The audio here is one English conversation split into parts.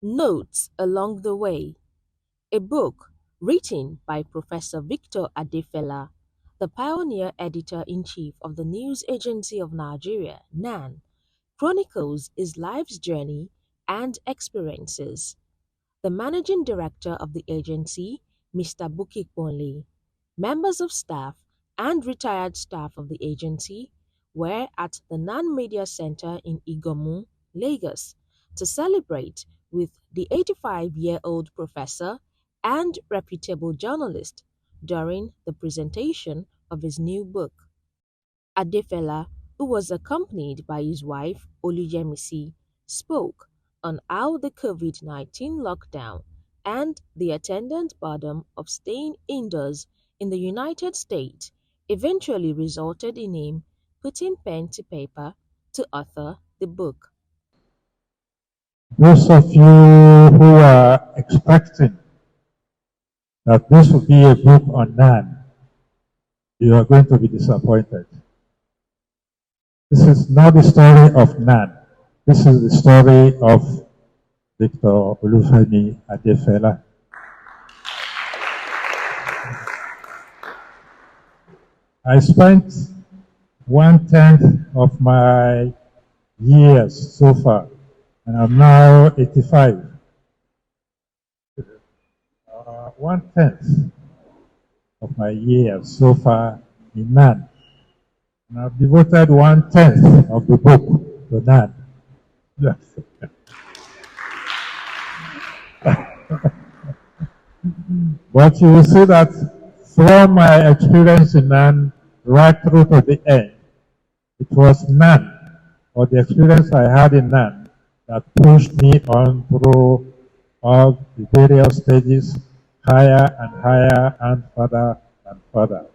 Notes along the way. A book written by Professor Victor Adefela, the pioneer editor-in-chief of the News Agency of Nigeria, NAN, chronicles his life's journey and experiences. The managing director of the agency, Mr. Buki Bonle, members of staff and retired staff of the agency were at the NAN Media Center in Igomu, Lagos, to celebrate with the 85-year-old professor and reputable journalist during the presentation of his new book. Adefela, who was accompanied by his wife Oluyemisi, spoke on how the COVID-19 lockdown and the attendant burden of staying indoors in the United States eventually resulted in him putting pen to paper to author the book. Those of you who are expecting that this will be a book on NAN, you are going to be disappointed. This is not the story of NAN. This is the story of Victor Olufemi Adefela. I spent 1/10 of my years so far, and I'm now 85. 1/10 of my years so far in NAN. And I've devoted 1/10 of the book to NAN. Yes. But you will see that from my experience in NAN right through to the end, it was NAN, or the experience I had in NAN, that pushed me on through all the various stages, higher and higher and further and further.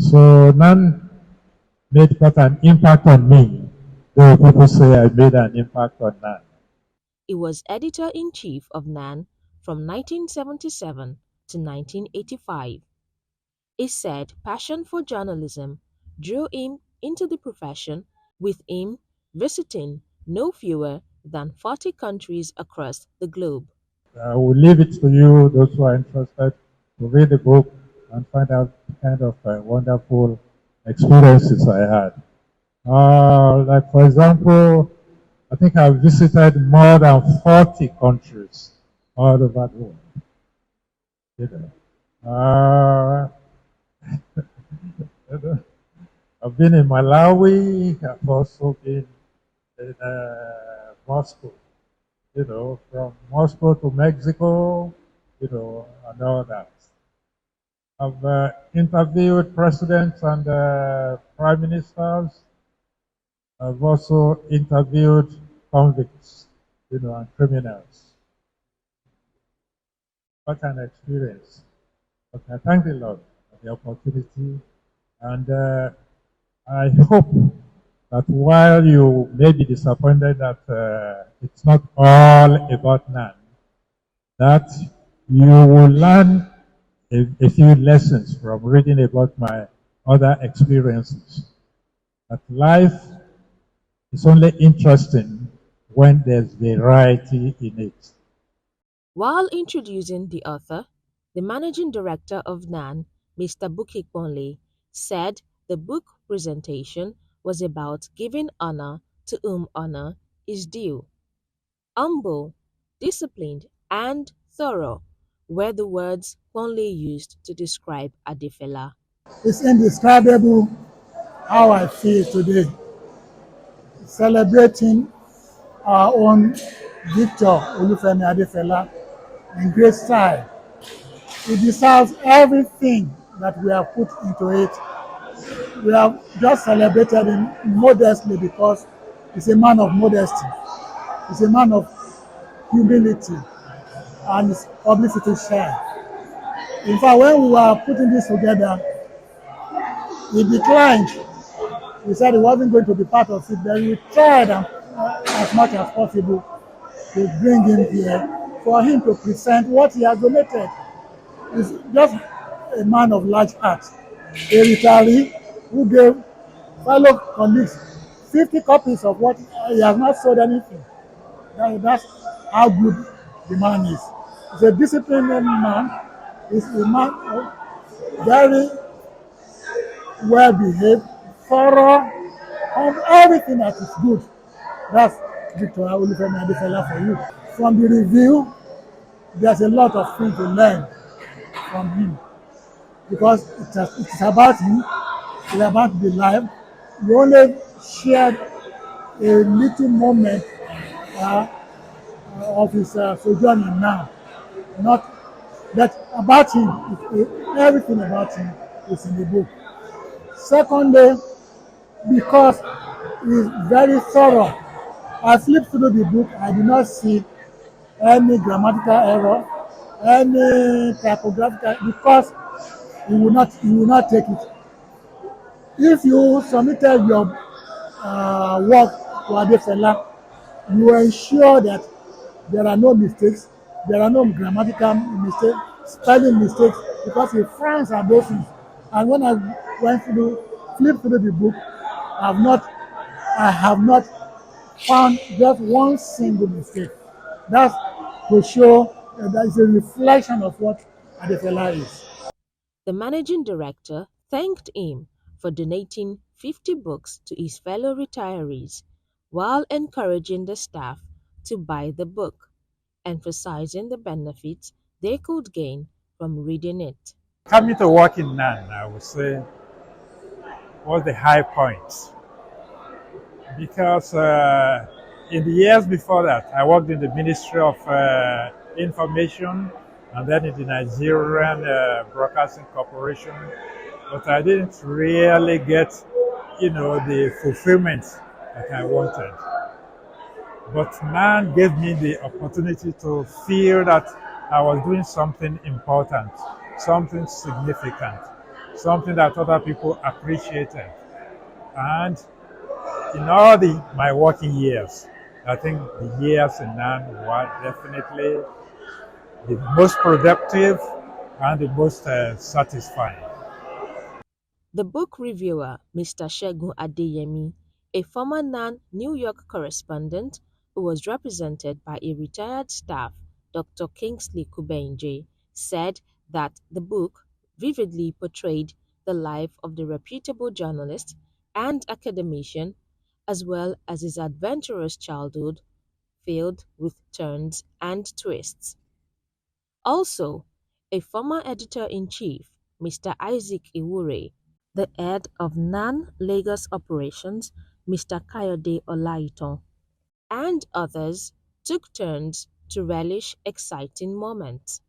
So NAN made quite an impact on me, though people say I made an impact on NAN. He was editor-in-chief of NAN from 1977 to 1985. He said passion for journalism drew him into the profession, with him visiting no fewer than 40 countries across the globe. I will leave it to you, those who are interested, to read the book and find out the kind of wonderful experiences I had. Like, for example, I think I've visited more than 40 countries all over the world. You know. I've been in Malawi, I've also been in Moscow, from Moscow to Mexico, and all that. I've interviewed presidents and prime ministers. I've also interviewed convicts, and criminals. What an experience. But I thank the Lord for the opportunity, and I hope that while you may be disappointed that it's not all about NAN, that you will learn a few lessons from reading about my other experiences. That life is only interesting when there's variety in it. While introducing the author, the managing director of NAN, Mr. Buki Bonle, said the book presentation was about giving honor to whom honor is due. Humble, disciplined, and thorough were the words Bonle used to describe Adefela. It's indescribable how I feel today, celebrating our own Victor Olufemi Adefela in great style. He deserves everything that we have put into it. We have just celebrated him modestly because he's a man of modesty. He's a man of humility and his publicity share. In fact, when we were putting this together, he declined. He said he wasn't going to be part of it, but we tried as much as possible to bring him here for him to present what he has donated. He's just a man of large heart, a retiree who gave fellow colleagues 50 copies of what he has not sold anything. That's how good the man is. He's a disciplined man. He's a man very well behaved, thorough, on everything that is good. That's Victor Olufemi Adefela for you. From the review, there's a lot of things to learn from him because it's about him, it's about the life. You only shared a little moment uh, of his sojourn in now, not that about him. Everything about him is in the book. Secondly, because he's very thorough. I flipped through the book, I did not see any grammatical error, any typographical, because he will not take it. If you submitted your work to Adefela, you ensure that there are no mistakes, there are no grammatical mistakes, spelling mistakes, because he frowns at those things. And when I flipped through the book, I have not found just one single mistake. That's to show that is a reflection of what Adefela is. The managing director thanked him for donating 50 books to his fellow retirees while encouraging the staff to buy the book, emphasizing the benefits they could gain from reading it. Coming to work in NAN, I would say, was the high point because in the years before that, I worked in the Ministry of Information and then in the Nigerian Broadcasting Corporation, but I didn't really get, the fulfillment that I wanted. But man gave me the opportunity to feel that I was doing something important, something significant, something that other people appreciated. And in all my working years, I think the years in NAN were definitely the most productive and the most satisfying. The book reviewer, Mr. Segun Adeyemi, a former NAN New York correspondent who was represented by a retired staff, Dr. Kingsley Kubenje, said that the book vividly portrayed the life of the reputable journalist and academician, as well as his adventurous childhood filled with turns and twists. Also, a former editor-in-chief, Mr. Isaac Iwure, the head of NAN Lagos operations, Mr. Kayode Olaitan, and others took turns to relish exciting moments.